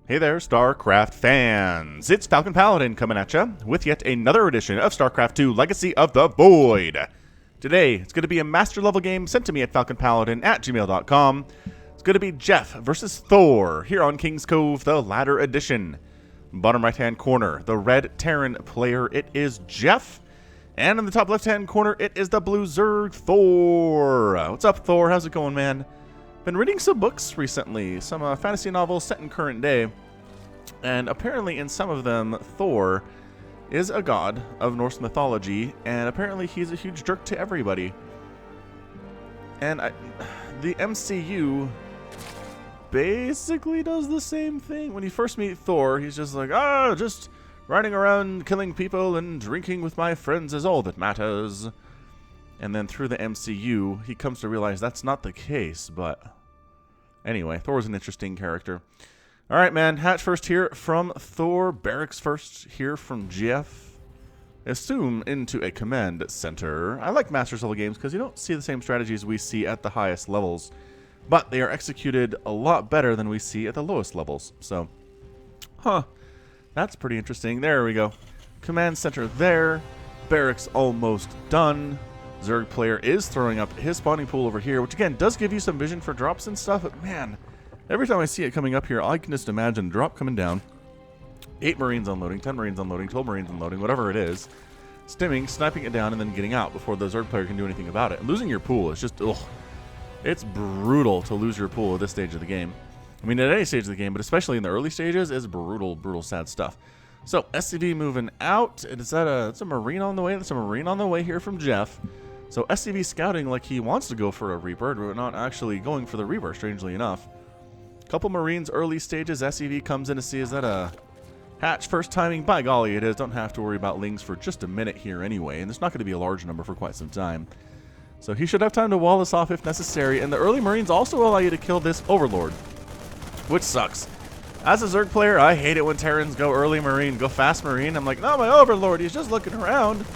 Hey there, StarCraft fans! It's Falcon Paladin coming at you with yet another edition of StarCraft 2 Legacy of the Void. Today, it's going to be a master level game sent to me at falconpaladin@gmail.com. It's going to be Geoff versus Thor here on King's Cove, the ladder edition. Bottom right-hand corner, the red Terran player, it is Geoff. And in the top left-hand corner, it is the blue Zerg Thor. What's up, Thor? How's it going, man? Been reading some books recently, some fantasy novels set in current day, and apparently in some of them, Thor is a god of Norse mythology, and apparently he's a huge jerk to everybody. And the MCU basically does the same thing. When you first meet Thor, he's just like, just riding around killing people and drinking with my friends is all that matters. And then through the MCU, he comes to realize that's not the case, but anyway, Thor's an interesting character. All right, man, hatch first here from Thor, barracks first here from Geoff. Assume into a command center. I like Masters level games because you don't see the same strategies we see at the highest levels, but they are executed a lot better than we see at the lowest levels. So, that's pretty interesting. There we go. Command center there. Barracks almost done. Zerg player is throwing up his spawning pool over here, which again does give you some vision for drops and stuff, but man, every time I see it coming up here, I can just imagine a drop coming down, 8 Marines unloading, 10 Marines unloading, 12 Marines unloading, whatever it is, stimming, sniping it down, and then getting out before the Zerg player can do anything about it. And losing your pool is just, it's brutal to lose your pool at this stage of the game. I mean, at any stage of the game, but especially in the early stages, it's brutal, brutal, sad stuff. So, SCV moving out, and it's a Marine on the way. That's a Marine on the way here from Geoff. So SCV scouting like he wants to go for a Reaper, but not actually going for the Reaper, strangely enough. Couple Marines early stages. SCV comes in to see, is that a hatch first timing? By golly, it is. Don't have to worry about Lings for just a minute here anyway, and there's not going to be a large number for quite some time. So he should have time to wall this off if necessary, and the early Marines also allow you to kill this Overlord, which sucks. As a Zerg player, I hate it when Terrans go early Marine, go fast Marine. I'm like, no, my Overlord, he's just looking around.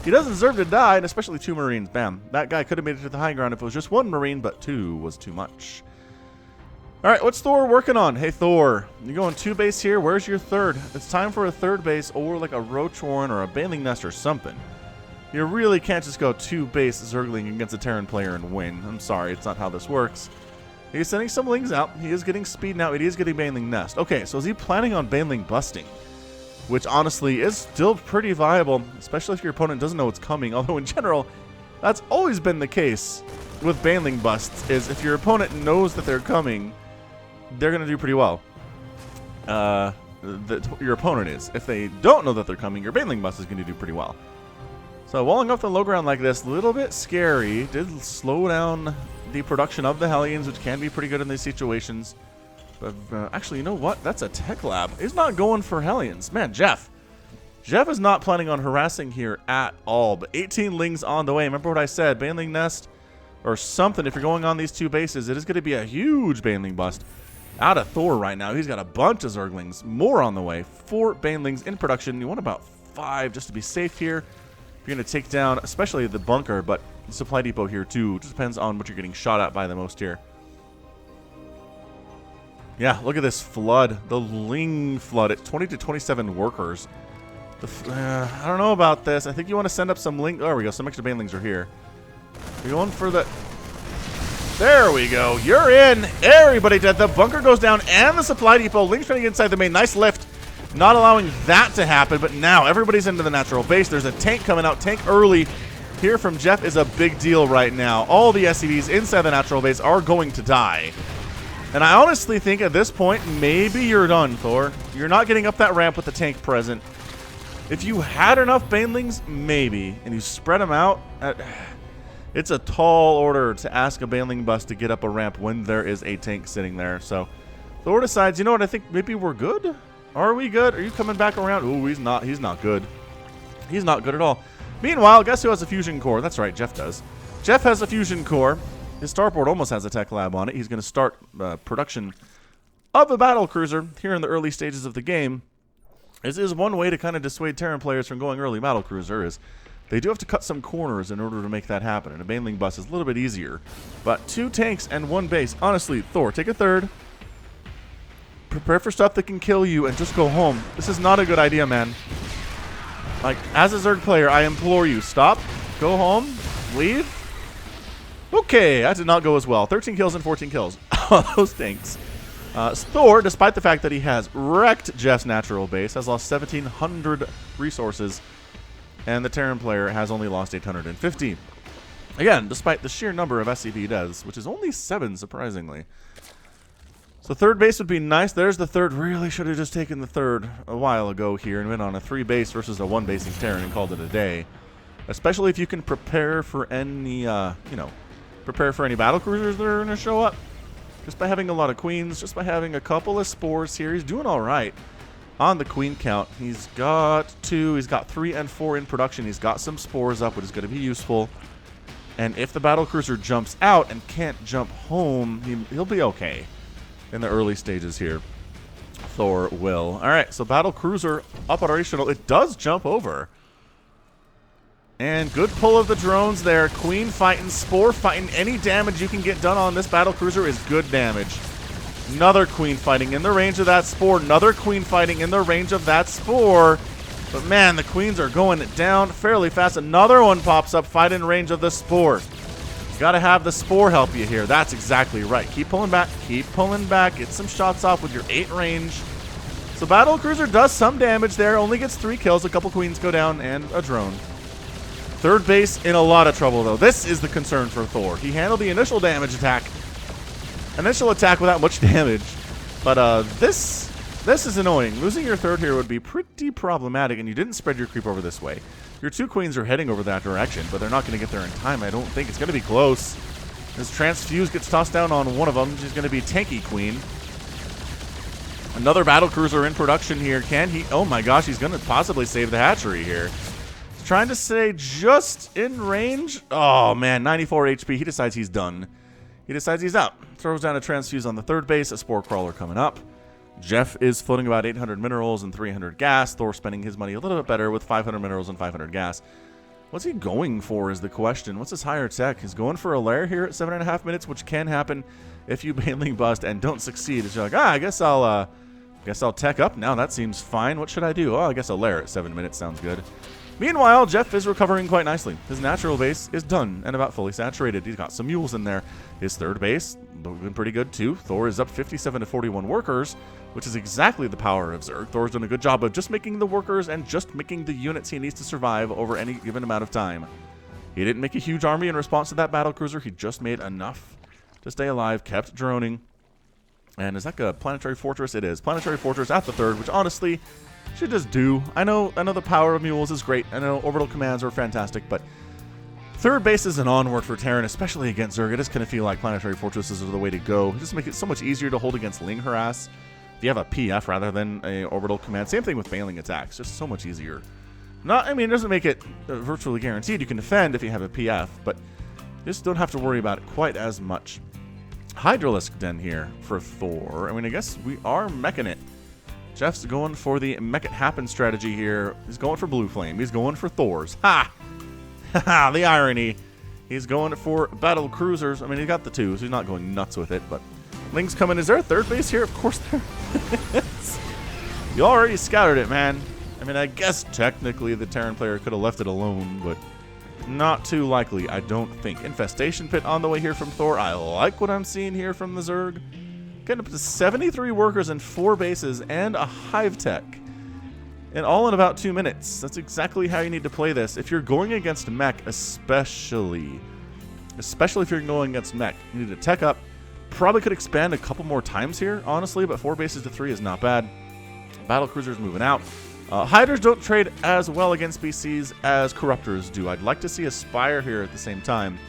He doesn't deserve to die, and especially 2 Marines. Bam. That guy could have made it to the high ground if it was just 1 Marine, but 2 was too much. Alright, what's Thor working on? Hey, Thor, you're going 2 base here. Where's your 3rd? It's time for a 3rd base or like a Roach Horn or a Baneling Nest or something. You really can't just go 2 base Zergling against a Terran player and win. I'm sorry, it's not how this works. He's sending some Lings out. He is getting speed now. He is getting Baneling Nest. Okay, so is he planning on Baneling busting? Which honestly is still pretty viable, especially if your opponent doesn't know it's coming. Although in general, that's always been the case with Baneling busts, is if your opponent knows that they're coming, they're going to do pretty well. Your opponent is. If they don't know that they're coming, your Baneling bust is going to do pretty well. So walling off the low ground like this, a little bit scary. Did slow down the production of the Hellions, which can be pretty good in these situations. But actually, you know what? That's a tech lab. He's not going for Hellions. Man, Geoff is not planning on harassing here at all. But 18 Lings on the way. Remember what I said? Baneling Nest or something. If you're going on these 2 bases, it is going to be a huge Baneling bust. Out of Thor right now. He's got a bunch of Zerglings. More on the way. 4 Banelings in production. You want about 5 just to be safe here. You're going to take down, especially the bunker, but the supply depot here too. It just depends on what you're getting shot at by the most here. Yeah, look at this flood. The Ling flood. It's 20 to 27 workers. I don't know about this. I think you want to send up some Ling. There we go. Some extra Banelings are here. You're going for the... There we go. You're in. Everybody dead. The bunker goes down and the supply depot. Ling's trying to get inside the main. Nice lift. Not allowing that to happen, but now everybody's into the natural base. There's a tank coming out. Tank early here from Geoff is a big deal right now. All the SCVs inside the natural base are going to die. And I honestly think at this point, maybe you're done, Thor. You're not getting up that ramp with the tank present. If you had enough Banelings, maybe, and you spread them out, it's a tall order to ask a Baneling bust to get up a ramp when there is a tank sitting there. So Thor decides, you know what, I think maybe we're good? Are we good? Are you coming back around? Ooh, he's not good. He's not good at all. Meanwhile, guess who has a fusion core? That's right, Geoff does. Geoff has a fusion core. His starport almost has a tech lab on it. He's going to start production of a Battlecruiser here in the early stages of the game. This is one way to kind of dissuade Terran players from going early Battlecruiser, is they do have to cut some corners in order to make that happen. And a Baneling bus is a little bit easier. But 2 tanks and 1 base. Honestly, Thor, take a 3rd. Prepare for stuff that can kill you and just go home. This is not a good idea, man. Like, as a Zerg player, I implore you, stop, go home, leave. Okay, that did not go as well. 13 kills and 14 kills. Oh, those stinks. Thor, despite the fact that he has wrecked Geoff's natural base, has lost 1,700 resources, and the Terran player has only lost 850. Again, despite the sheer number of SCV he does, which is only 7, surprisingly. So third base would be nice. There's the third. Really should have just taken the third a while ago here and went on a 3 base versus a 1 basing Terran and called it a day. Especially if you can prepare for any, prepare for any Battlecruisers that are going to show up. Just by having a lot of queens, just by having a couple of spores here, he's doing all right on the queen count. He's got 2, he's got 3 and 4 in production. He's got some spores up, which is going to be useful. And if the Battlecruiser jumps out and can't jump home, he'll be okay in the early stages here. Thor will. All right, so Battlecruiser operational. It does jump over. And good pull of the drones there. Queen fighting, spore fighting. Any damage you can get done on this Battlecruiser is good damage. Another queen fighting in the range of that spore. Another queen fighting in the range of that spore. But man, the queens are going down fairly fast. Another one pops up, fight in range of the spore. You gotta have the spore help you here. That's exactly right. Keep pulling back. Keep pulling back. Get some shots off with your 8 range. So Battlecruiser does some damage there. Only gets 3 kills. A couple queens go down and a drone. Third base in a lot of trouble, though. This is the concern for Thor. He handled the initial damage attack. Initial attack without much damage. But this is annoying. Losing your third here would be pretty problematic, and you didn't spread your creep over this way. Your 2 queens are heading over that direction, but they're not going to get there in time, I don't think. It's going to be close. As Transfuse gets tossed down on one of them, she's going to be tanky queen. Another Battlecruiser in production here. Can he? Oh my gosh, he's going to possibly save the hatchery here. He's trying to stay just in range. Oh man, 94 HP. He decides he's done. He decides he's out. Throws down a Transfuse on the third base. A Spore Crawler coming up. Geoff is floating about 800 minerals and 300 gas. Thor spending his money a little bit better with 500 minerals and 500 gas. What's he going for is the question. What's his higher tech? He's going for a lair here at 7.5 minutes, which can happen if you Baneling bust and don't succeed. It's like, I guess I'll tech up now. That seems fine. What should I do? Oh, I guess a lair at 7 minutes sounds good. Meanwhile, Geoff is recovering quite nicely. His natural base is done and about fully saturated. He's got some mules in there. His third base, been pretty good too. Thor is up 57 to 41 workers, which is exactly the power of Zerg. Thor's done a good job of just making the workers and just making the units he needs to survive over any given amount of time. He didn't make a huge army in response to that Battlecruiser. He just made enough to stay alive, kept droning. And is that a Planetary Fortress? It is. Planetary Fortress at the third, which honestly should just do. I know the power of mules is great. I know orbital commands are fantastic, but third base is an onward for Terran, especially against Zerg. It just kind of feel like Planetary Fortresses are the way to go. Just make it so much easier to hold against Ling harass. If you have a PF rather than a orbital command. Same thing with Baneling attacks. Just so much easier. It doesn't make it virtually guaranteed you can defend if you have a PF, but you just don't have to worry about it quite as much. Hydralisk Den here for Thor. I guess we are meching it. Geoff's going for the Mech It Happen strategy here. He's going for Blue Flame. He's going for Thors. Ha! Ha! The irony. He's going for Battlecruisers. He got the 2, so he's not going nuts with it, but Ling's coming. Is there a third base here? Of course there is. You already scouted it, man. I guess technically the Terran player could have left it alone, but not too likely, I don't think. Infestation Pit on the way here from Thor. I like what I'm seeing here from the Zerg. Getting up to 73 workers and 4 bases and a hive tech. And all in about 2 minutes. That's exactly how you need to play this. If you're going against mech, especially if you're going against mech, you need to tech up. Probably could expand a couple more times here, honestly, but 4 bases to 3 is not bad. Battlecruisers moving out. Hydras don't trade as well against BCs as Corruptors do. I'd like to see a Spire here at the same time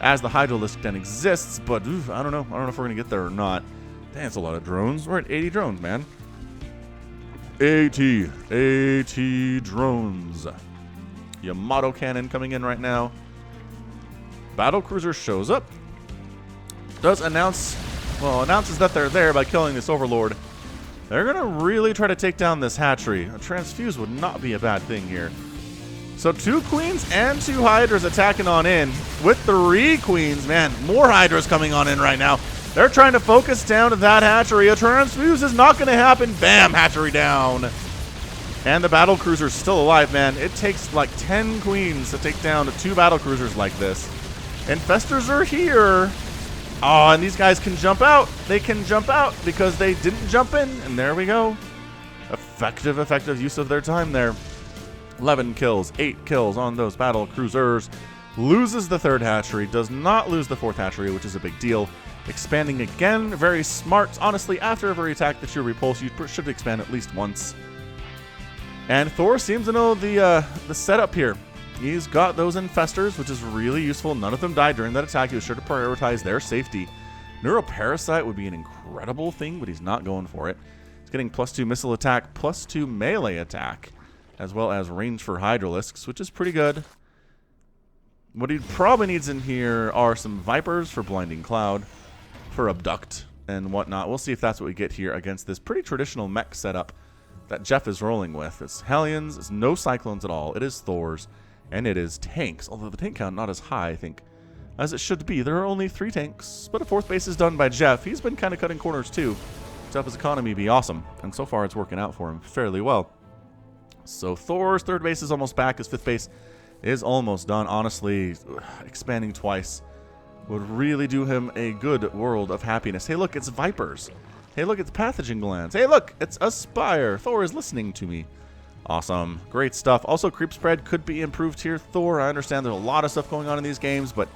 as the Hydralisk Den exists, but I don't know. I don't know if we're going to get there or not. Damn, it's a lot of drones. We're at 80 drones, man. 80 drones. Yamato cannon coming in right now. Battlecruiser shows up. Announces that they're there by killing this Overlord. They're going to really try to take down this hatchery. A Transfuse would not be a bad thing here. So 2 queens and 2 hydras attacking on in with 3 queens. Man, more hydras coming on in right now. They're trying to focus down to that hatchery. A transfuse is not going to happen. Bam, hatchery down. And the Battlecruiser's still alive, man. It takes like 10 queens to take down 2 Battlecruisers like this. Infestors are here. Oh, and these guys can jump out. They can jump out because they didn't jump in. And there we go. Effective use of their time there. 11 kills, 8 kills on those Battlecruisers. Loses the 3rd hatchery. Does not lose the 4th hatchery, which is a big deal. Expanding again. Very smart. Honestly, after every attack that you repulse, you should expand at least once. And Thor seems to know the setup here. He's got those infestors, which is really useful. None of them died during that attack. He was sure to prioritize their safety. Neuroparasite would be an incredible thing, but he's not going for it. He's getting +2 missile attack, +2 melee attack, as well as range for Hydralisks, which is pretty good. What he probably needs in here are some Vipers for Blinding Cloud, for Abduct, and whatnot. We'll see if that's what we get here against this pretty traditional mech setup that Geoff is rolling with. It's Hellions, it's no Cyclones at all. It is Thors, and it is tanks, although the tank count not as high, I think, as it should be. There are only 3 tanks, but a 4th base is done by Geoff. He's been kind of cutting corners too to have his economy be awesome, and so far it's working out for him fairly well. So Thor's 3rd base is almost back. His 5th base is almost done. Honestly, expanding twice would really do him a good world of happiness. Hey, look, it's Vipers. Hey, look, it's Pathogen Glands. Hey, look, it's Aspire. Thor is listening to me. Awesome. Great stuff. Also, creep spread could be improved here. Thor, I understand there's a lot of stuff going on in these games, but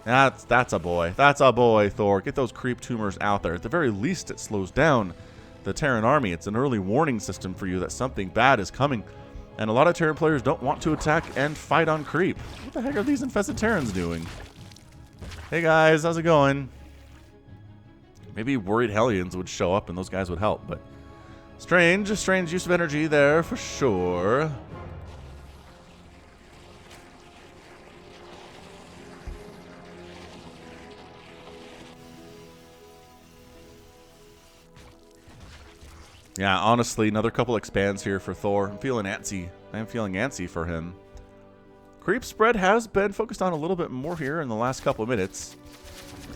that's a boy. That's a boy, Thor. Get those creep tumors out there. At the very least, it slows down the Terran army. It's an early warning system for you that something bad is coming. And a lot of Terran players don't want to attack and fight on creep. What the heck are these infested Terrans doing? Hey guys, how's it going? Maybe worried Hellions would show up and those guys would help, but strange use of energy there for sure. Yeah, honestly, another couple expands here for Thor. I'm feeling antsy. I'm feeling antsy for him. Creep spread has been focused on a little bit more here in the last couple of minutes.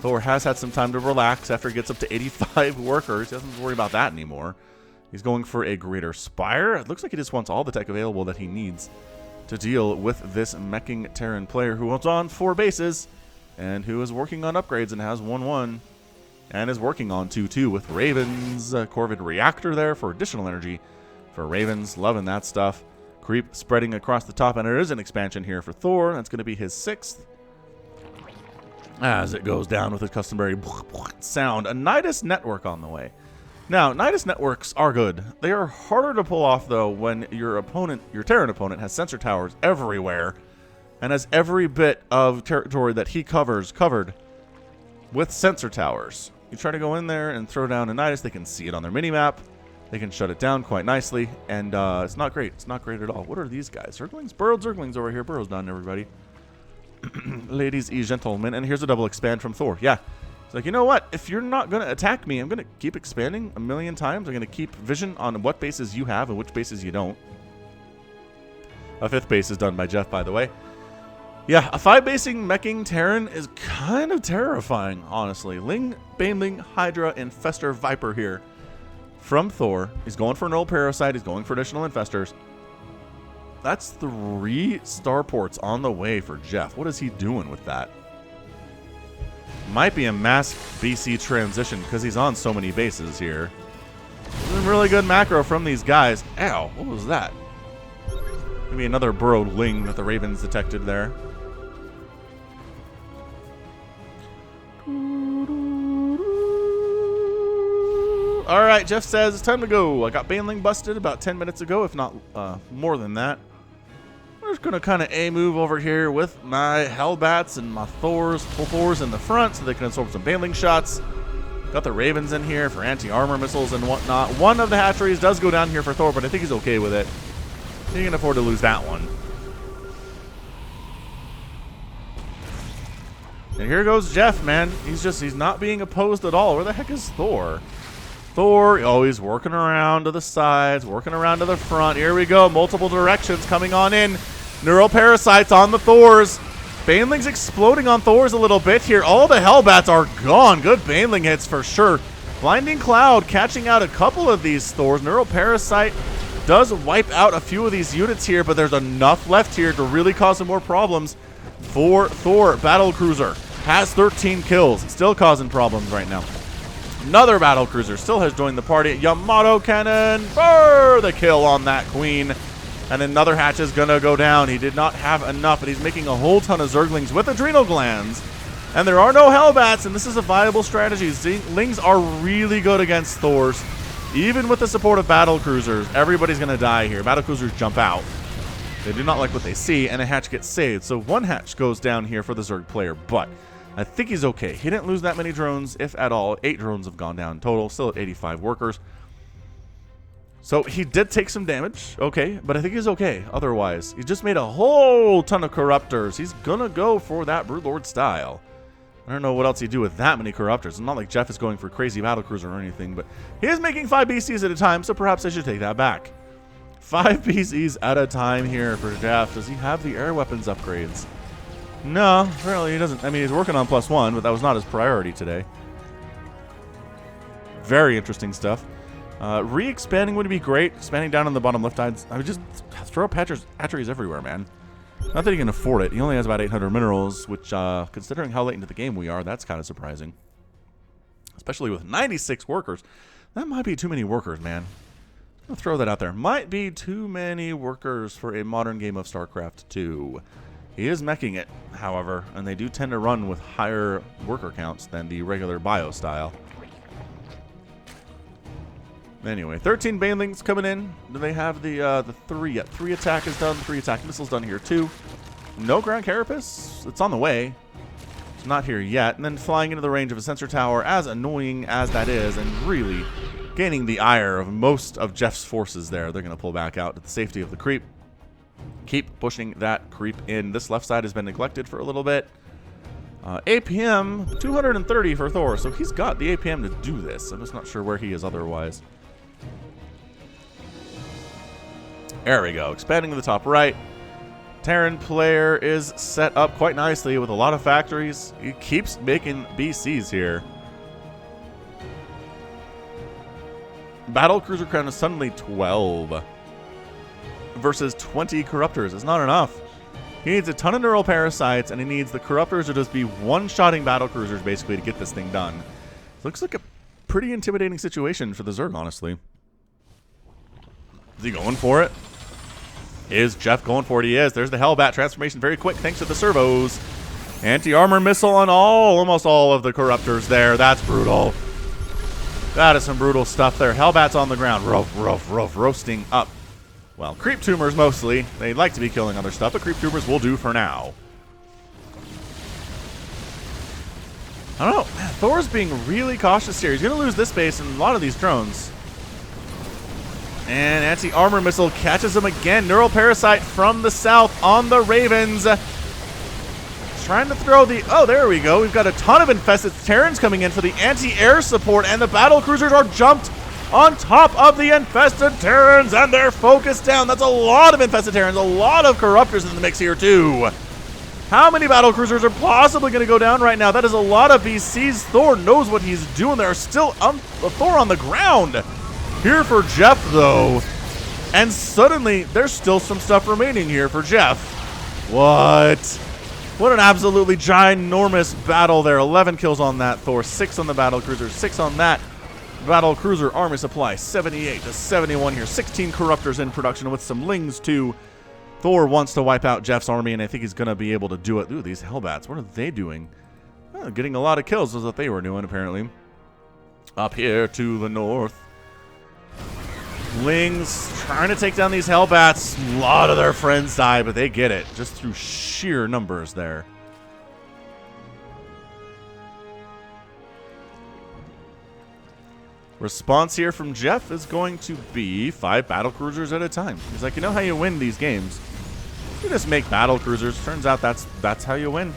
Thor has had some time to relax after he gets up to 85 workers. He doesn't have to worry about that anymore. He's going for a greater spire. It looks like he just wants all the tech available that he needs to deal with this meching Terran player who was on 4 bases and who is working on upgrades and has 1-1 and is working on 2-2 with Ravens. Corvid Reactor there for additional energy for Ravens. Loving that stuff. Creep spreading across the top, and there is an expansion here for Thor. That's going to be his 6th. As it goes down with his customary sound. A Nidus network on the way. Now, Nidus networks are good. They are harder to pull off, though, when your opponent, your Terran opponent, has sensor towers everywhere and has every bit of territory that he covers covered with sensor towers. You try to go in there and throw down a Nidus, they can see it on their minimap. They can shut it down quite nicely, and it's not great. It's not great at all. What are these guys? Zerglings? Burrowed Zerglings over here. Burrow's done, everybody. Ladies and gentlemen, and here's a double expand from Thor. Yeah. It's like, you know what? If you're not going to attack me, I'm going to keep expanding a million times. I'm going to keep vision on what bases you have and which bases you don't. A 5th base is done by Geoff, by the way. Yeah, a 5-basing meching Terran is kind of terrifying, honestly. Ling, Baneling, Hydra, Infestor, Viper here from Thor. He's going for an old Parasite. He's going for additional Infestors. That's 3 starports on the way for Geoff. What is he doing with that? Might be a mass BC transition because he's on so many bases here. This is really good macro from these guys. Ow, what was that? Maybe another burrowed Ling that the Ravens detected there. Alright, Geoff says it's time to go. I got Baneling busted about 10 minutes ago, if not more than that. We're just going to kind of A-move over here with my Hellbats and my full Thors in the front so they can absorb some Baneling shots. Got the Ravens in here for anti-armor missiles and whatnot. One of the hatcheries does go down here for Thor, but I think he's okay with it. He can afford to lose that one. And here goes Geoff, man. He's not being opposed at all. Where the heck is Thor? Thor, always working around to the sides, working around to the front. Here we go. Multiple directions coming on in. Neuroparasites on the Thors. Baneling's exploding on Thor's a little bit here. All the Hellbats are gone. Good Baneling hits for sure. Blinding Cloud catching out a couple of these Thors. Neuroparasite does wipe out a few of these units here, but there's enough left here to really cause some more problems for Thor. Battlecruiser has 13 kills. Still causing problems right now. Another Battlecruiser still has joined the party. Yamato Cannon for the kill on that Queen. And another hatch is going to go down. He did not have enough, but he's making a whole ton of Zerglings with adrenal glands. And there are no Hellbats, and this is a viable strategy. Lings are really good against Thors. Even with the support of Battlecruisers, everybody's going to die here. Battlecruisers jump out. They do not like what they see, and a hatch gets saved. So one hatch goes down here for the Zerg player, but I think he's okay. He didn't lose that many drones, if at all. 8 drones have gone down total, still at 85 workers. So he did take some damage, okay, but I think he's okay otherwise. He just made a whole ton of Corruptors. He's gonna go for that Broodlord style. I don't know what else he'd do with that many Corruptors. It's not like Geoff is going for crazy Battlecruiser or anything, but he is making 5 BCs at a time, so perhaps I should take that back. 5 BCs at a time here for Geoff. Does he have the air weapons upgrades? No, apparently he doesn't. I mean, he's working on +1, but that was not his priority today. Very interesting stuff. Re-expanding would be great. Expanding down on the bottom left side. I would just throw up hatcheries everywhere, man. Not that he can afford it. He only has about 800 minerals, which, considering how late into the game we are, that's kind of surprising. Especially with 96 workers. That might be too many workers, man. I'll throw that out there. Might be too many workers for a modern game of StarCraft 2. He is meching it, however, and they do tend to run with higher worker counts than the regular bio style. Anyway, 13 Banelings coming in. Do they have the 3 yet? 3 attack is done. 3 attack missiles done here too. No ground carapace. It's on the way. It's not here yet. And then flying into the range of a sensor tower, as annoying as that is, and really gaining the ire of most of Geoff's forces there. They're going to pull back out to the safety of the creep. Keep pushing that creep in. This left side has been neglected for a little bit. APM, 230 for Thor. So he's got the APM to do this. I'm just not sure where he is otherwise. There we go. Expanding to the top right. Terran player is set up quite nicely with a lot of factories. He keeps making BCs here. Battlecruiser count is suddenly 12 versus 20 Corruptors. It's not enough. He needs a ton of neural parasites, and he needs the Corruptors to just be one-shotting Battlecruisers basically to get this thing done. Looks like a pretty intimidating situation for the Zerg, honestly. Is he going for it? Is Geoff going for it? He is. There's the Hellbat transformation very quick thanks to the servos. Anti-armor missile on almost all of the Corruptors there. That's brutal. That is some brutal stuff there. Hellbat's on the ground. Roasting up. Well, creep tumors mostly. They like to be killing other stuff, but creep tumors will do for now. I don't know. Man, Thor's being really cautious here. He's going to lose this base and a lot of these drones. And anti-armor missile catches him again. Neural parasite from the south on the Ravens. Trying to throw the... Oh, there we go. We've got a ton of infested Terrans coming in for the anti-air support, and the Battlecruisers are jumped on top of the infested Terrans, and they're focused down. That's a lot of infested Terrans, a lot of Corruptors in the mix here, too. How many Battlecruisers are possibly going to go down right now? That is a lot of BCs. Thor knows what he's doing. There are still Thor on the ground. Here for Geoff, though. And suddenly, there's still some stuff remaining here for Geoff. What? What an absolutely ginormous battle there. 11 kills on that Thor, 6 on the Battlecruiser, 6 on that Battlecruiser army supply, 78 to 71 here. 16 Corruptors in production with some Lings, too. Thor wants to wipe out Geoff's army, and I think he's going to be able to do it. Ooh, these Hellbats, what are they doing? Oh, getting a lot of kills is what they were doing, apparently. Up here to the north. Lings trying to take down these Hellbats. A lot of their friends die, but they get it just through sheer numbers there. Response here from Geoff is going to be 5 Battlecruisers at a time. He's like, you know how you win these games? You just make Battlecruisers. Turns out that's how you win.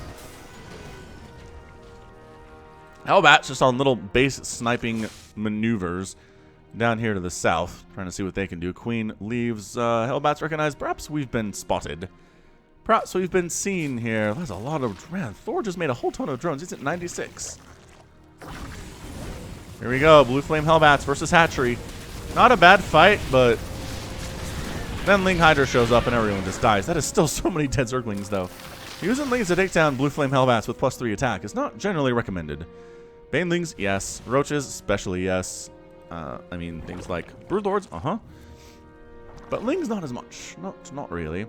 Hellbats just on little base sniping maneuvers down here to the south, trying to see what they can do. Queen leaves. Hellbats recognized. Perhaps we've been spotted. So we've been seen here. That's a lot of... Man, Thor just made a whole ton of drones. He's at 96. Here we go. Blue Flame Hellbats versus Hatchery. Not a bad fight, but... Then Ling Hydra shows up and everyone just dies. That is still so many dead Zerglings, though. Using Lings to take down Blue Flame Hellbats with +3 attack is not generally recommended. Banelings, yes. Roaches, especially yes. I mean, things like Broodlords, But Lings, not as much. Not really.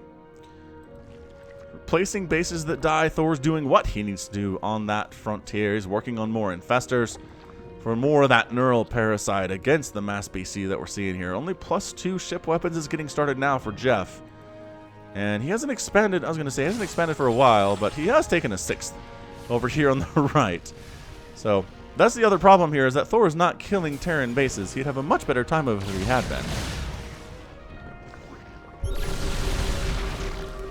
Replacing bases that die, Thor's doing what he needs to do on that frontier. He's working on more Infestors for more of that Neural Parasite against the mass BC that we're seeing here. Only +2 ship weapons is getting started now for Geoff. And he hasn't expanded, I was going to say, he hasn't expanded for a while, but he has taken a 6th over here on the right. So, that's the other problem here, is that Thor is not killing Terran bases. He'd have a much better time of it if he had been.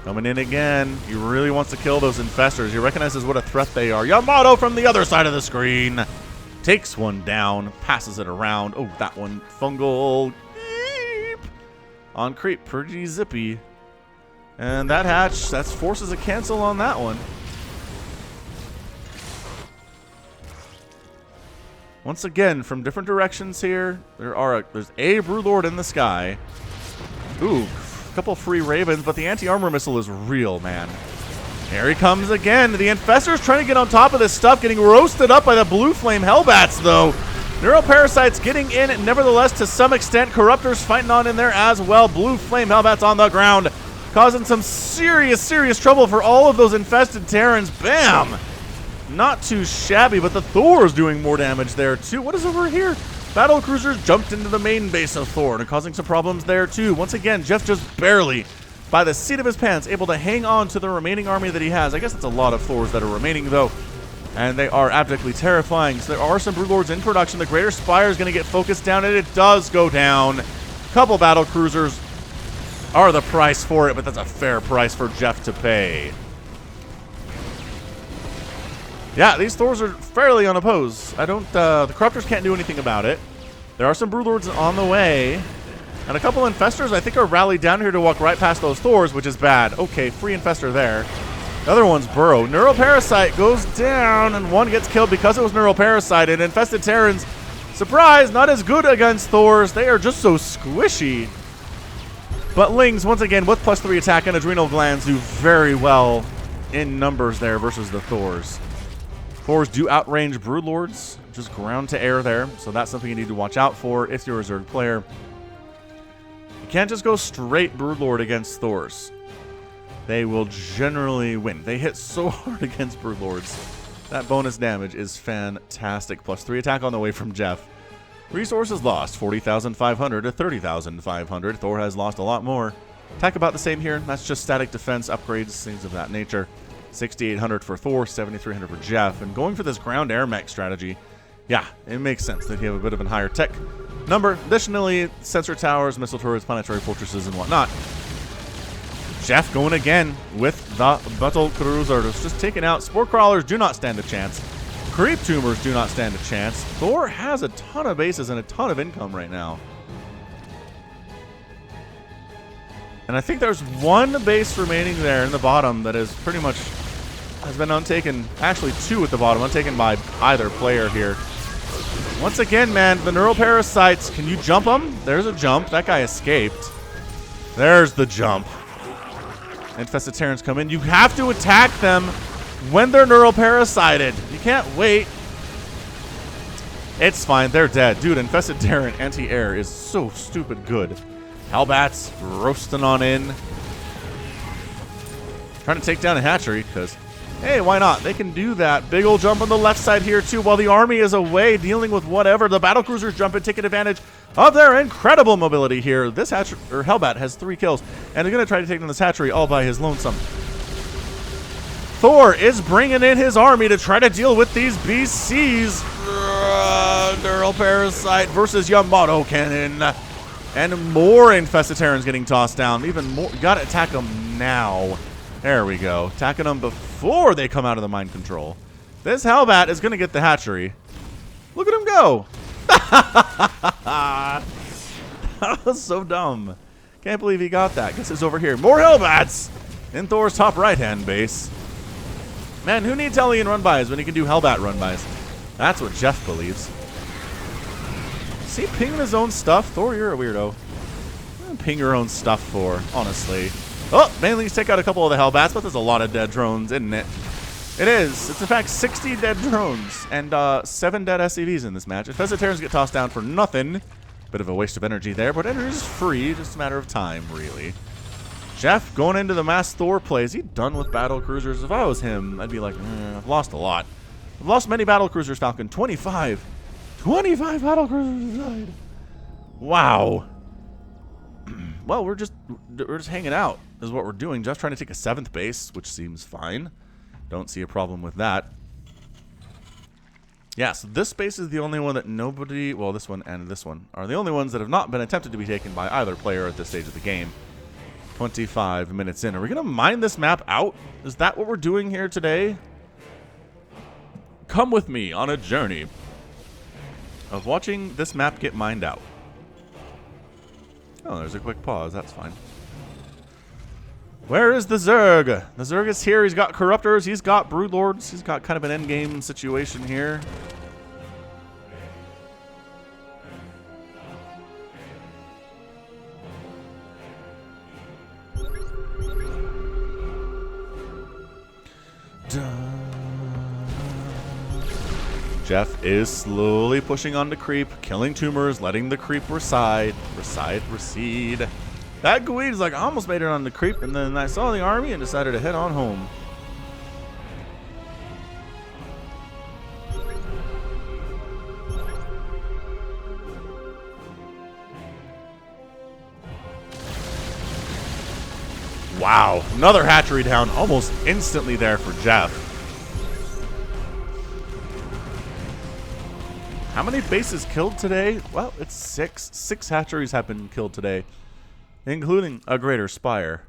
Coming in again. He really wants to kill those Infestors. He recognizes what a threat they are. Yamato from the other side of the screen. Takes one down. Passes it around. Oh, that one. Fungal. Beep. On creep. Pretty zippy. And that hatch, that forces a cancel on that one. Once again, from different directions here, there's a Broodlord in the sky. Ooh, a couple free Ravens, but the anti-armor missile is real, man. Here he comes again. The Infestor's trying to get on top of this stuff, getting roasted up by the Blue Flame Hellbats, though. Neural Parasites getting in, nevertheless, to some extent. Corruptors fighting on in there as well. Blue Flame Hellbats on the ground, causing some serious trouble for all of those infested Terrans. Bam! Not too shabby, but the Thor's doing more damage there, too. What is over here? Battlecruisers jumped into the main base of Thor and causing some problems there, too. Once again, Geoff just barely, by the seat of his pants, able to hang on to the remaining army that he has. I guess that's a lot of Thors that are remaining, though. And they are abjectly terrifying. So there are some Broodlords in production. The Greater Spire is going to get focused down, and it does go down. Couple Battlecruisers are the price for it, but that's a fair price for Geoff to pay. Yeah, these Thors are fairly unopposed. The Corruptors can't do anything about it. There are some Broodlords on the way. And a couple Infestors, I think, are rallied down here to walk right past those Thors, which is bad. Okay, free Infestor there. The other one's burrow. Neural Parasite goes down, and one gets killed because it was Neural Parasite. And Infested Terrans, surprise, not as good against Thors. They are just so squishy. But Lings, once again, with +3 attack and Adrenal Glands, do very well in numbers there versus the Thors. Thors do outrange Broodlords, just ground to air there, so that's something you need to watch out for if you're a Zerg player. You can't just go straight Broodlord against Thors. They will generally win. They hit so hard against Broodlords. That bonus damage is fantastic. +3 attack on the way from Geoff. Resources lost, 40,500 to 30,500. Thor has lost a lot more. Attack about the same here. That's just static defense upgrades, things of that nature. 6,800 for Thor, 7,300 for Geoff. And going for this ground air mech strategy, yeah, it makes sense that you have a bit of a higher tech number. Additionally, sensor towers, missile turrets, planetary fortresses, and whatnot. Geoff going again with the Battlecruiser. Just taking out. Spore Crawlers do not stand a chance. Creep Tumors do not stand a chance. Thor has a ton of bases and a ton of income right now. And I think there's one base remaining there in the bottom that is pretty much has been untaken. Actually, 2 at the bottom, untaken by either player here. Once again, man, the Neural Parasites, can you jump them? There's a jump. That guy escaped. There's the jump. Infested Terrans come in. You have to attack them when they're Neural Parasited. You can't wait. It's fine. They're dead. Dude, Infested Terran anti-air is so stupid good. Hellbats roasting on in. Trying to take down a hatchery because, hey, why not? They can do that. Big old jump on the left side here, too, while the army is away dealing with whatever. The Battlecruisers jump in, taking advantage of their incredible mobility here. This Hellbat has 3 kills, and they're going to try to take down this hatchery all by his lonesome. Thor is bringing in his army to try to deal with these BCs. Neural Parasite versus Yamato Cannon. And more Infested Terrans getting tossed down. Even more. You gotta attack them now. There we go. Attacking them before they come out of the mind control. This Hellbat is gonna get the hatchery. Look at him go. That was so dumb. Can't believe he got that. Guess it's over here. More Hellbats. in Thor's top right-hand base. Man, who needs Hellion run-bys when he can do Hellbat run-bys? That's what Geoff believes. Is he pinging his own stuff? Thor, you're a weirdo. Ping your own stuff for, honestly. Oh, Baneling's take out a couple of the Hellbats, but there's a lot of dead drones, isn't it? It is. It's in fact 60 dead drones and 7 dead SCVs in this match. If Terrans get tossed down for nothing, bit of a waste of energy there, but energy is free, just a matter of time, really. Geoff going into the mass Thor play. Is he done with Battlecruisers? If I was him, I'd be like, I've lost a lot. I've lost many Battlecruisers, Falcon. 25. 25 Battlecruisers died. Wow. Well, we're just hanging out is what we're doing. Just trying to take a 7th base, which seems fine. Don't see a problem with that. Yeah, so this base is the only one that nobody, well, this one and this one, are the only ones that have not been attempted to be taken by either player at this stage of the game. 25 minutes in. Are we going to mine this map out? Is that what we're doing here today? Come with me on a journey of watching this map get mined out. Oh, there's a quick pause. That's fine. Where is the Zerg? The Zerg is here. He's got Corruptors. He's got Broodlords. He's got kind of an endgame situation here. Geoff is slowly pushing on the creep, killing tumors, letting the creep recede. That Guide is like, I almost made it on the creep, and then I saw the army and decided to head on home. Wow, another hatchery down almost instantly there for Geoff. How many bases killed today? Well, it's 6. 6 hatcheries have been killed today, including a greater spire.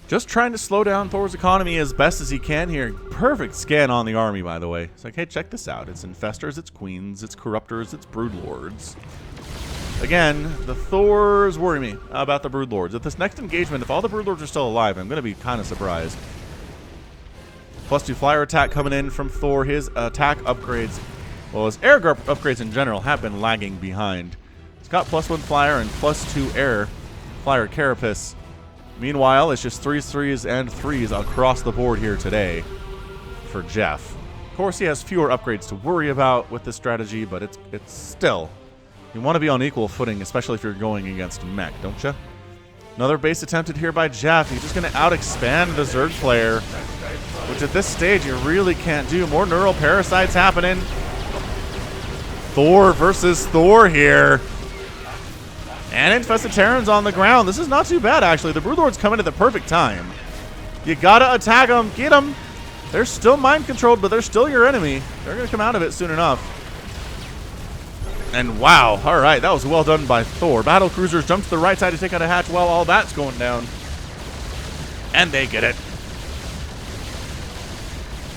Just trying to slow down Thor's economy as best as he can here. Perfect scan on the army, by the way. It's like, hey, check this out. It's Infestors, it's Queens, it's Corruptors, it's Broodlords. Again, the Thors worry me about the Broodlords. At this next engagement, if all the Broodlords are still alive, I'm going to be kind of surprised. +2 flyer attack coming in from Thor. His attack upgrades, well, his air upgrades in general have been lagging behind. He's got +1 flyer and +2 air flyer carapace. Meanwhile, it's just 3s, 3s, and 3s across the board here today for Geoff. Of course, he has fewer upgrades to worry about with this strategy, but it's still... You want to be on equal footing, especially if you're going against Mech, don't you? Another base attempted here by Geoff. He's just going to out-expand the Zerg player, which at this stage you really can't do. More neural parasites happening. Thor versus Thor here. And infested Terrans on the ground. This is not too bad, actually. The Broodlords come in at the perfect time. You got to attack them. Get them. They're still mind-controlled, but they're still your enemy. They're going to come out of it soon enough. And wow, all right, that was well done by Thor. Battlecruisers jump to the right side to take out a hatch while all that's going down. And they get it.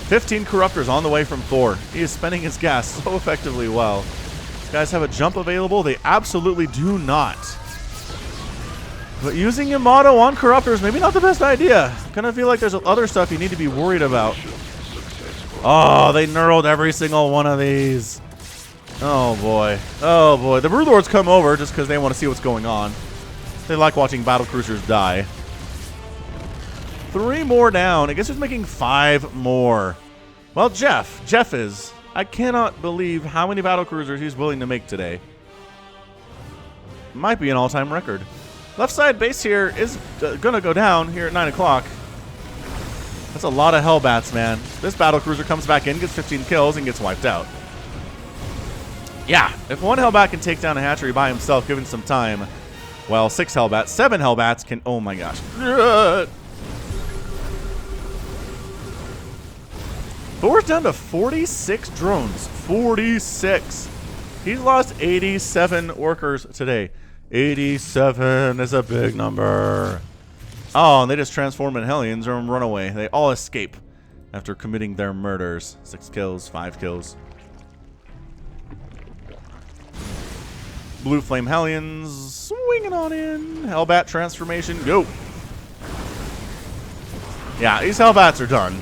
15 Corruptors on the way from Thor. He is spending his gas so effectively well. These guys have a jump available. They absolutely do not. But using Yamato on Corruptors, maybe not the best idea. I kind of feel like there's other stuff you need to be worried about. Oh, they knurled every single one of these. Oh boy. Oh boy. The Broodlords come over just because they want to see what's going on. They like watching Battlecruisers die. 3 more down. I guess he's making 5 more. Well, Geoff is. I cannot believe how many Battlecruisers he's willing to make today. Might be an all-time record. Left side base here is going to go down here at 9 o'clock. That's a lot of Hellbats, man. This Battlecruiser comes back in, gets 15 kills, and gets wiped out. Yeah, if one Hellbat can take down a hatchery by himself, given some time, well, 6 Hellbats, 7 Hellbats can... Oh my gosh. Thor's down to 46 drones. 46. He's lost 87 workers today. 87 is a big number. Oh, and they just transform in Hellions or run away. They all escape. after committing their murders. 6 kills, 5 kills. Blue Flame Hellions swinging on in. Hellbat transformation, go. Yeah, these Hellbats are done.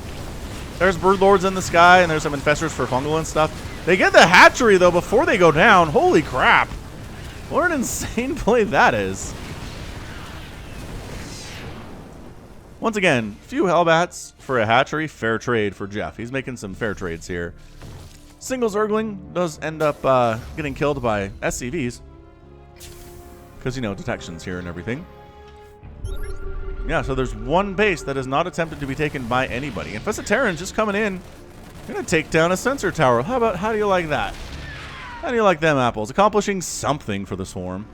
There's Broodlords in the sky, and there's some Infestors for fungal and stuff. They get the hatchery, though, before they go down. Holy crap. What an insane play that is. Once again, few Hellbats for a hatchery. Fair trade for Geoff. He's making some fair trades here. Single Zergling does end up getting killed by SCVs. Because, you know, detections here and everything. Yeah, so there's one base that is not attempted to be taken by anybody. Infested Terran's just coming in. Gonna take down a sensor tower. How do you like that? How do you like them apples? Accomplishing something for the Swarm.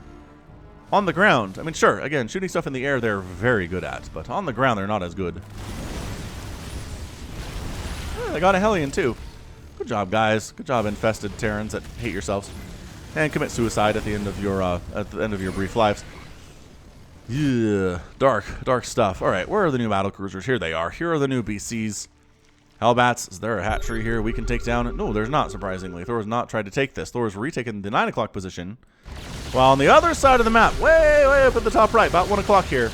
On the ground, I mean, sure, again, shooting stuff in the air they're very good at, but on the ground they're not as good. They got a Hellion too. Good job, guys. Good job, infested Terrans that hate yourselves and commit suicide at the end of your brief lives. Yeah, dark stuff. All right, where are the new Battlecruisers? Here they are. Here are the new BCs. Hellbats, is there a hatchery here we can take down? No, there's not, surprisingly. Thor has not tried to take this. Thor has retaken the 9 o'clock position. While on the other side of the map, way up at the top right, about 1 o'clock here,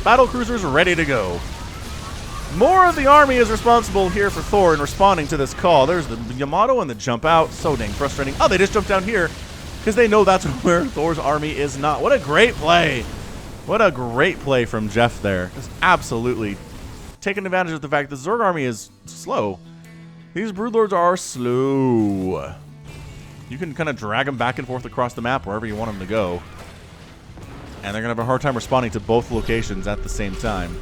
Battlecruisers are ready to go. More of the army is responsible here for Thor in responding to this call. There's the Yamato and the jump out. So dang frustrating. Oh, they just jumped down here because they know that's where Thor's army is not. What a great play. What a great play from Geoff there. Just absolutely taking advantage of the fact the Zerg army is slow. These Broodlords are slow. You can kind of drag them back and forth across the map wherever you want them to go. And they're going to have a hard time responding to both locations at the same time.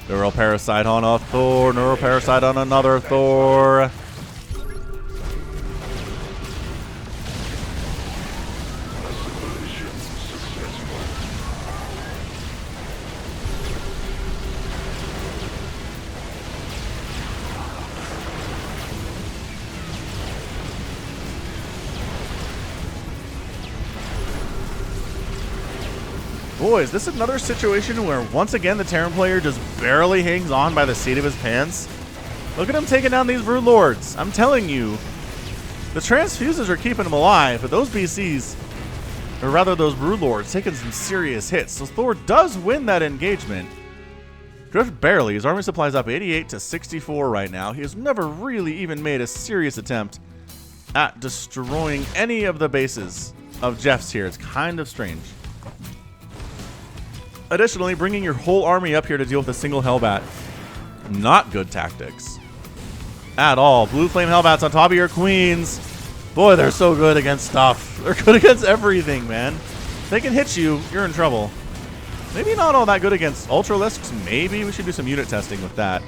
Neural Parasite on a Thor. Neural Parasite on another Thor. Boy, is this another situation where once again the Terran player just barely hangs on by the seat of his pants? Look at him taking down these Broodlords. I'm telling you, the Transfuses are keeping him alive, but those BCs, or rather those Broodlords, taking some serious hits. So Thor does win that engagement. Just barely. His army supply is up 88 to 64 right now. He has never really even made a serious attempt at destroying any of the bases of Geoff's here. It's kind of strange. Additionally, bringing your whole army up here to deal with a single Hellbat, not good tactics at all. Blue Flame Hellbats on top of your queens. Boy, they're so good against stuff. They're good against everything, man. If they can hit you, you're in trouble. Maybe not all that good against Ultralisks. Maybe we should do some unit testing with that.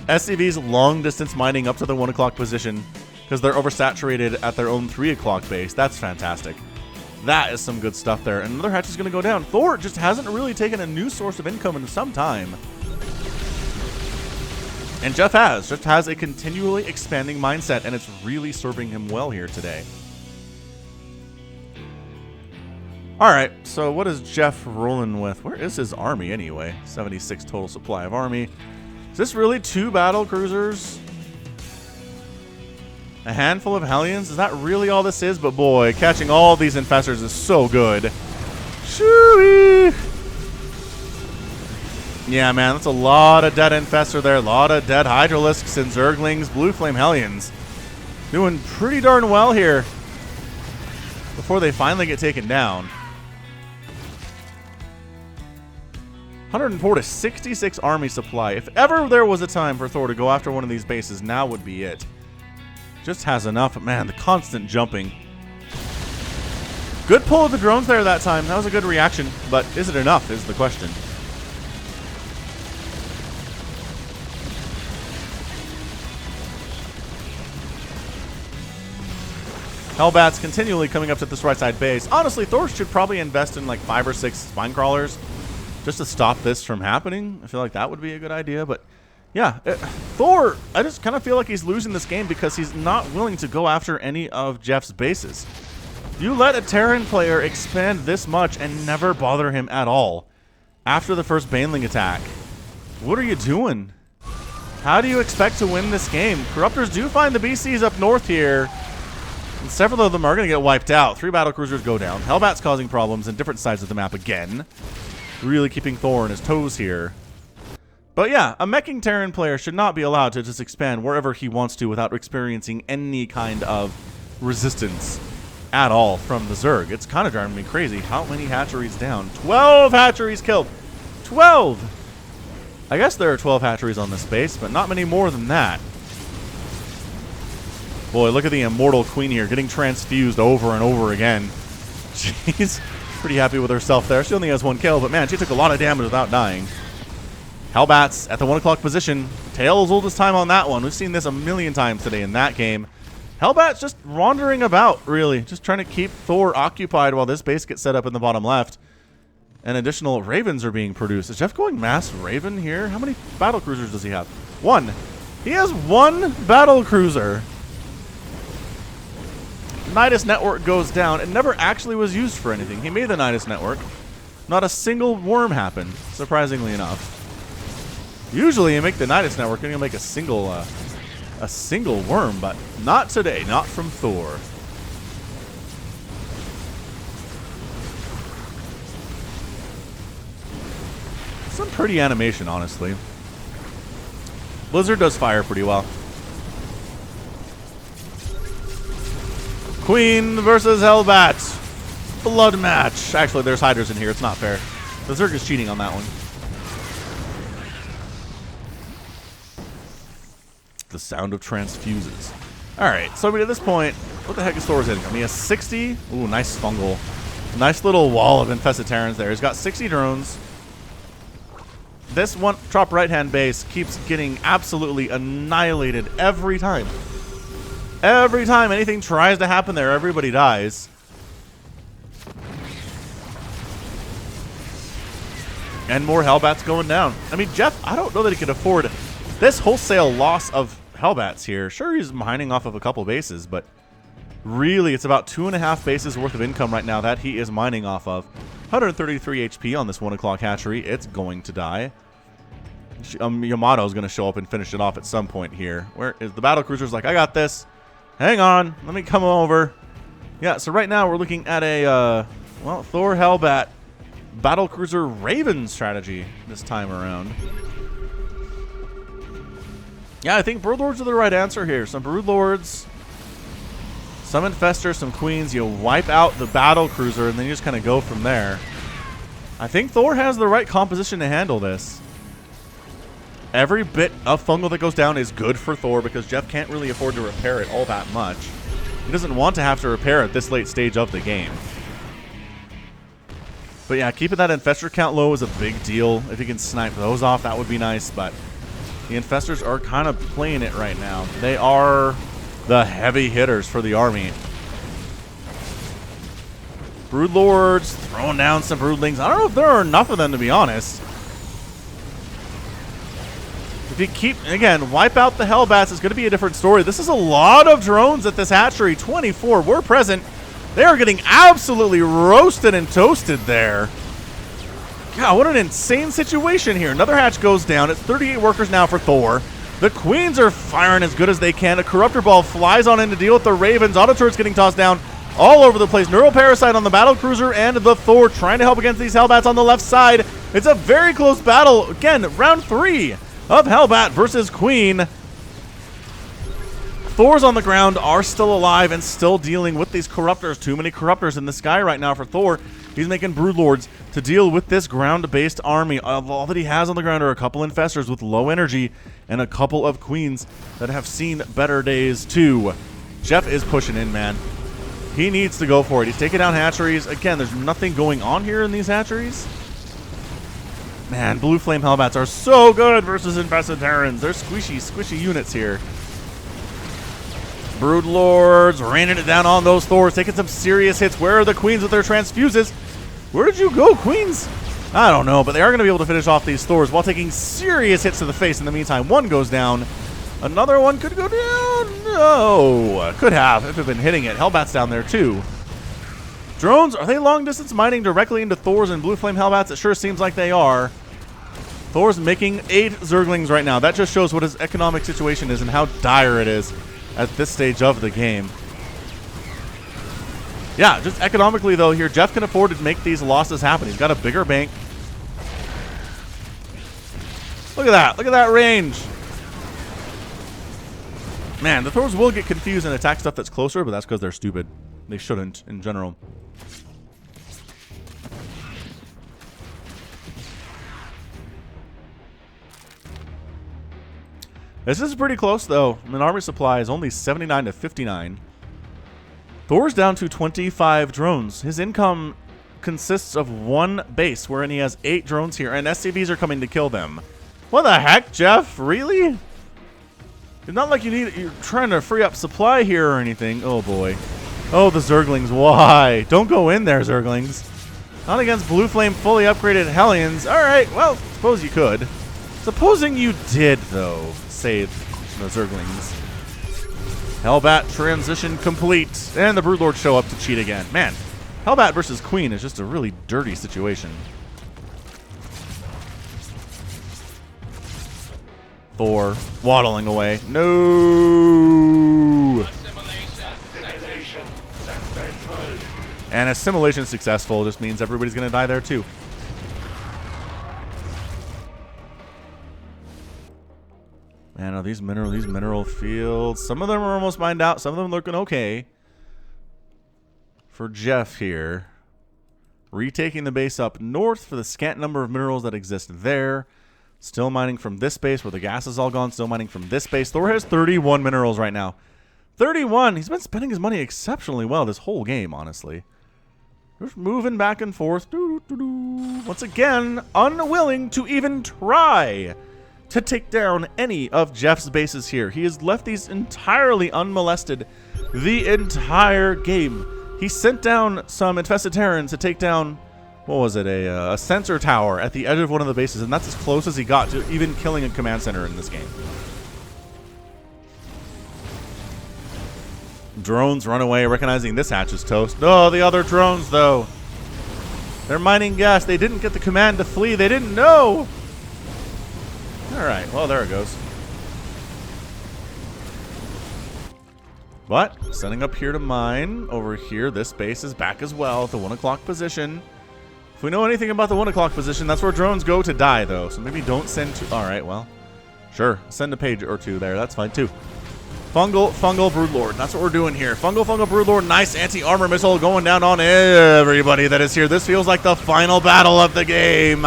SCV's long distance mining up to the 1 o'clock position because they're oversaturated at their own 3 o'clock base. That's fantastic. That is some good stuff there. And another hatch is going to go down. Thor just hasn't really taken a new source of income in some time. And Geoff just has a continually expanding mindset, and it's really serving him well here today. Alright, so what is Geoff rolling with? Where is his army anyway? 76 total supply of army. Is this really 2 Battlecruisers? A handful of Hellions? Is that really all this is? But boy, catching all these Infestors is so good. Shoo-wee! Yeah, man, that's a lot of dead Infestor there. A lot of dead Hydralisks and Zerglings. Blue Flame Hellions. Doing pretty darn well here before they finally get taken down. 104 to 66 army supply. If ever there was a time for Thor to go after one of these bases, now would be it. Just has enough. Man, the constant jumping. Good pull of the drones there that time. That was a good reaction, but is it enough is the question. Hellbats continually coming up to this right side base. Honestly, Thor should probably invest in like 5 or 6 spine crawlers just to stop this from happening. I feel like that would be a good idea, but yeah, Thor, I just kind of feel like he's losing this game because he's not willing to go after any of Geoff's bases. You let a Terran player expand this much and never bother him at all. after the first Baneling attack. What are you doing? How do you expect to win this game? Corruptors do find the BCs up north here. And several of them are going to get wiped out. 3 Battlecruisers go down. Hellbat's causing problems in different sides of the map again. Really keeping Thor on his toes here. But yeah, a Mechin Terran player should not be allowed to just expand wherever he wants to without experiencing any kind of resistance at all from the Zerg. It's kind of driving me crazy. How many hatcheries down? 12 hatcheries killed. 12! I guess there are 12 hatcheries on this base, but not many more than that. Boy, look at the immortal queen here getting transfused over and over again. She's pretty happy with herself there. She only has 1 kill, but man, she took a lot of damage without dying. Hellbats at the 1 o'clock position. Tails oldest time on that one. We've seen this a million times today in that game. Hellbat's just wandering about, really. Just trying to keep Thor occupied while this base gets set up in the bottom left. And additional Ravens are being produced. Is Geoff going mass Raven here? How many Battlecruisers does he have? 1. He has 1 Battlecruiser. Nidus Network goes down. It never actually was used for anything. He made the Nidus Network. Not a single worm happened, surprisingly enough. Usually you make the Nidus Network and you'll make a single worm, but not today. Not from Thor. Some pretty animation, honestly. Blizzard does fire pretty well. Queen versus Hellbat. Blood match. Actually, there's hiders in here. It's not fair. The Zerg is cheating on that one. The sound of transfuses. Alright, so I mean, at this point, what the heck is Thor's income? He has 60. Ooh, nice fungal. Nice little wall of infested Terrans there. He's got 60 drones. This one top right-hand base keeps getting absolutely annihilated every time. Every time anything tries to happen there, everybody dies. And more Hellbats going down. I mean, Geoff, I don't know that he could afford this wholesale loss of Hellbats here. Sure, he's mining off of a couple bases, but really, it's about 2.5 bases worth of income right now that he is mining off of. 133 HP on this 1 o'clock hatchery. It's going to die. Yamato is going to show up and finish it off at some point here. Where is the Battlecruiser's like, I got this. Hang on. Let me come over. Yeah, so right now we're looking at a, well, Thor Hellbat Battlecruiser Raven strategy this time around. Yeah, I think Broodlords are the right answer here. Some Broodlords, some Infestors, some Queens. You wipe out the Battlecruiser, and then you just kind of go from there. I think Thor has the right composition to handle this. Every bit of fungal that goes down is good for Thor because Geoff can't really afford to repair it all that much. He doesn't want to have to repair it this late stage of the game. But yeah, keeping that Infestor count low is a big deal. If you can snipe those off, that would be nice, but the Infestors are kind of playing it right now. They are the heavy hitters for the army. Broodlords throwing down some Broodlings. I don't know if there are enough of them, to be honest. If you keep, again, wipe out the Hellbats, it's going to be a different story. This is a lot of drones at this hatchery. 24 were present. They are getting absolutely roasted and toasted there. God, what an insane situation here. Another hatch goes down. It's 38 workers now for Thor. The Queens are firing as good as they can. A Corruptor Ball flies on in to deal with the Ravens. Auto turrets getting tossed down all over the place. Neuroparasite on the Battlecruiser and the Thor trying to help against these Hellbats on the left side. It's a very close battle. Again, round 3 of Hellbat versus Queen. Thors on the ground are still alive and still dealing with these Corruptors. Too many Corruptors in the sky right now for Thor. He's making Broodlords to deal with this ground-based army. All that he has on the ground are a couple Infestors with low energy and a couple of Queens that have seen better days too. Geoff is pushing in, man. He needs to go for it. He's taking down hatcheries. Again, there's nothing going on here in these hatcheries. Man, Blue Flame Hellbats are so good versus Infested Terrans. They're squishy units here. Broodlords raining it down on those Thors, taking some serious hits. Where are the Queens with their transfuses? Where did you go, Queens? I don't know, but they are going to be able to finish off these Thors while taking serious hits to the face. In the meantime, one goes down. Another one could go down. No, could have if it had been hitting it. Hellbat's down there too. Drones, are they long distance mining directly into Thors and Blue Flame Hellbats? It sure seems like they are. Thor's making 8 Zerglings right now. That just shows what his economic situation is and how dire it is at this stage of the game. Yeah, just economically though here, Geoff can afford to make these losses happen. He's got a bigger bank. Look at that. Look at that range. Man, the Thors will get confused and attack stuff that's closer, but that's because they're stupid. They shouldn't in general. This is pretty close, though. I mean, army supply is only 79 to 59. Thor's down to 25 drones. His income consists of 1 base, wherein he has 8 drones here, and SCVs are coming to kill them. What the heck, Geoff? Really? It's not like you're trying to free up supply here or anything. Oh, boy. Oh, the Zerglings. Why? Don't go in there, Zerglings. Not against Blue Flame fully upgraded Hellions. All right, well, suppose you could. Supposing you did, though, save the Zerglings. Hellbat transition complete. And the Broodlords show up to cheat again. Man, Hellbat versus Queen is just a really dirty situation. Thor waddling away. No! And assimilation successful just means everybody's going to die there too. Man, are these mineral fields, some of them are almost mined out, some of them looking okay. For Geoff here, retaking the base up north for the scant number of minerals that exist there. Still mining from this base where the gas is all gone, still mining from this base. Thor has 31 minerals right now. 31! He's been spending his money exceptionally well this whole game, honestly. Just moving back and forth. Once again, unwilling to even try to take down any of Geoff's bases here. He has left these entirely unmolested the entire game. He sent down some infested Terrans to take down, what was it, a sensor tower at the edge of one of the bases, and that's as close as he got to even killing a command center in this game. Drones run away, recognizing this hatch is toast. Oh, the other drones, though. They're mining gas. They didn't get the command to flee. They didn't know. All right, well, there it goes. But setting up here to mine over here. This base is back as well at the 1 o'clock position. If we know anything about the 1 o'clock position, that's where drones go to die, though. So maybe don't send to... All right, well, sure. Send a page or two there. That's fine, too. Fungal Broodlord. That's what we're doing here. Fungal Broodlord. Nice anti-armor missile going down on everybody that is here. This feels like the final battle of the game.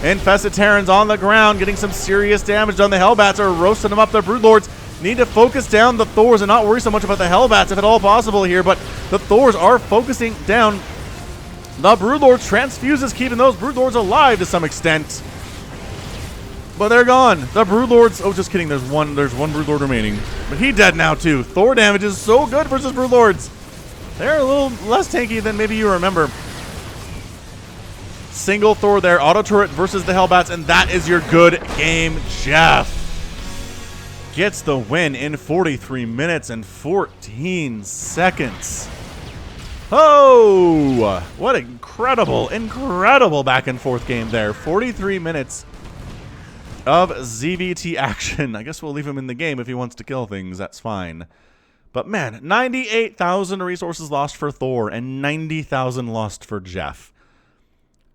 Infested Terrans on the ground, getting some serious damage done. The Hellbats are roasting them up. The Broodlords need to focus down the Thors and not worry so much about the Hellbats if at all possible here. But the Thors are focusing down the Broodlords. Transfuses keeping those Broodlords alive to some extent. But they're gone. The Broodlords... Oh, just kidding. There's one Broodlord remaining. But he dead now, too. Thor damage is so good versus Broodlords. They're a little less tanky than maybe you remember. Single Thor there. Auto turret versus the Hellbats. And that is your good game, Geoff. Gets the win in 43 minutes and 14 seconds. Oh! What incredible back and forth game there. 43 minutes of ZVT action. I guess we'll leave him in the game if he wants to kill things. That's fine. But man, 98,000 resources lost for Thor and 90,000 lost for Geoff.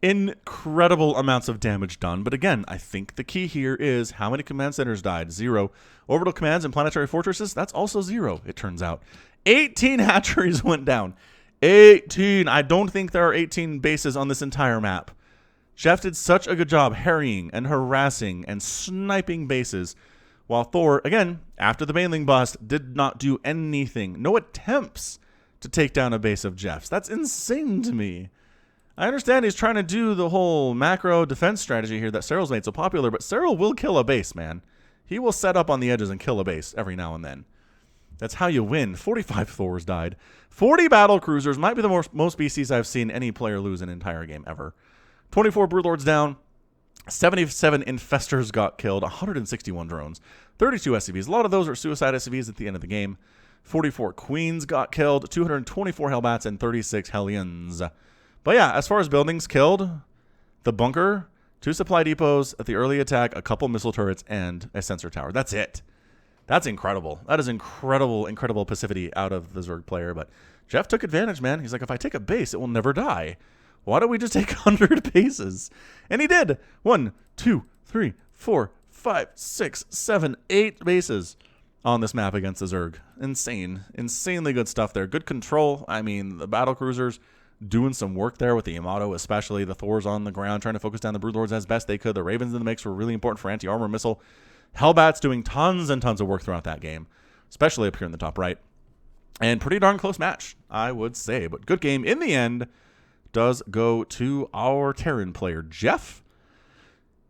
Incredible amounts of damage done. But again, I think the key here is how many command centers died? 0. Orbital commands and planetary fortresses, that's also 0, it turns out. 18 hatcheries went down. 18. I don't think there are 18 bases on this entire map. Geoff did such a good job harrying and harassing and sniping bases, while Thor, again, after the Baneling bust, did not do anything. No attempts to take down a base of Geoff's. That's insane to me. I understand he's trying to do the whole macro defense strategy here that Cyril's made so popular, but Cyril will kill a base, man. He will set up on the edges and kill a base every now and then. That's how you win. 45 Thors died. 40 Battlecruisers might be the most BCs I've seen any player lose in an entire game ever. 24 Broodlords down, 77 Infestors got killed, 161 drones, 32 SCVs. A lot of those are suicide SCVs at the end of the game. 44 Queens got killed, 224 Hellbats, and 36 Hellions. But yeah, as far as buildings killed, the bunker, 2 supply depots at the early attack, a couple missile turrets, and a sensor tower. That's it. That's incredible. That is incredible, incredible passivity out of the Zerg player. But Geoff took advantage, man. He's like, if I take a base, it will never die. Why don't we just take 100 bases? And he did. 1, 2, 3, 4, 5, 6, 7, 8 bases on this map against the Zerg. Insane. Insanely good stuff there. Good control. I mean, the Battlecruisers doing some work there with the Yamato, especially the Thors on the ground, trying to focus down the Broodlords as best they could. The Ravens in the mix were really important for anti-armor missile. Hellbats doing tons and tons of work throughout that game, especially up here in the top right. And pretty darn close match, I would say. But good game in the end does go to our Terran player, Geoff.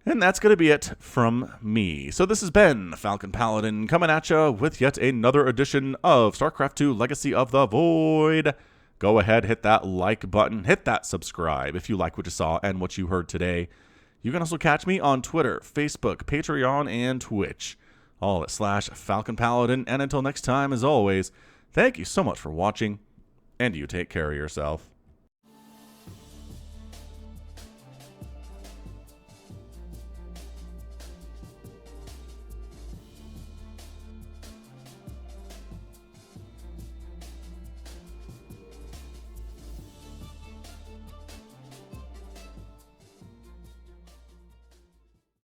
And that's going to be it from me. So this has been Falcon Paladin coming at you with yet another edition of StarCraft 2 Legacy of the Void. Go ahead, hit that like button, hit that subscribe if you like what you saw and what you heard today. You can also catch me on Twitter, Facebook, Patreon, and Twitch, all at /Falcon Paladin. And until next time, as always, thank you so much for watching, and you take care of yourself.